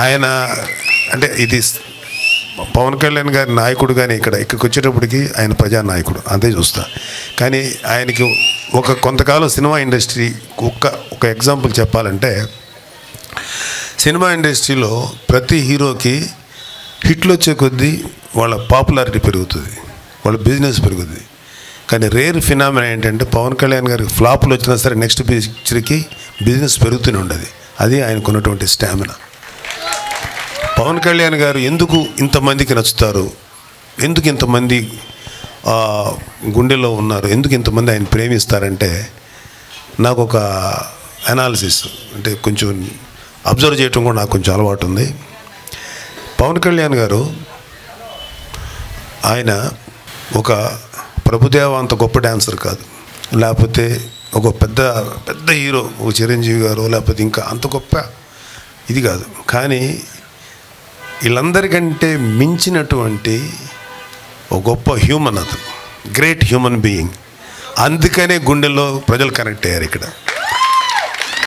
ఆయన అంటే ఇది పవన్ కళ్యాణ్ గారి నాయకుడు, కానీ ఇక్కడికి వచ్చేటప్పటికి ఆయన ప్రజానాయకుడు అంతే చూస్తా. కానీ ఆయనకి కొంతకాలం సినిమా ఇండస్ట్రీ ఒక ఎగ్జాంపుల్ చెప్పాలంటే, సినిమా ఇండస్ట్రీలో ప్రతి హీరోకి హిట్లు వచ్చే కొద్దీ వాళ్ళ పాపులారిటీ పెరుగుతుంది, వాళ్ళ బిజినెస్ పెరుగుతుంది. కానీ రేర్ ఫినామినా ఏంటంటే పవన్ కళ్యాణ్ గారికి ఫ్లాపులు వచ్చినా సరే నెక్స్ట్ పిక్చర్కి బిజినెస్ పెరుగుతూనే ఉండదు. అది ఆయనకున్నటువంటి స్టామినా. పవన్ కళ్యాణ్ గారు ఎందుకు ఇంతమందికి నచ్చుతారు, ఎందుకు ఇంతమంది గుండెల్లో ఉన్నారు, ఎందుకు ఇంతమంది ఆయన ప్రేమిస్తారంటే, నాకు ఒక అనాలిసిస్ అంటే కొంచెం అబ్జర్వ్ చేయటం కూడా నాకు కొంచెం అలవాటు ఉంది. పవన్ కళ్యాణ్ గారు ఆయన ఒక ప్రభుదేవ అంత గొప్ప డాన్సర్ కాదు, లేకపోతే ఒక పెద్ద పెద్ద హీరో ఒక చిరంజీవి గారు, లేకపోతే ఇంకా అంత గొప్ప ఇది కాదు. కానీ వీళ్ళందరికంటే మించినటువంటి ఒక గొప్ప హ్యూమన్, అతను గ్రేట్ హ్యూమన్ బీయింగ్. అందుకనే గుండెల్లో ప్రజలు కనెక్ట్ అయ్యారు ఇక్కడ.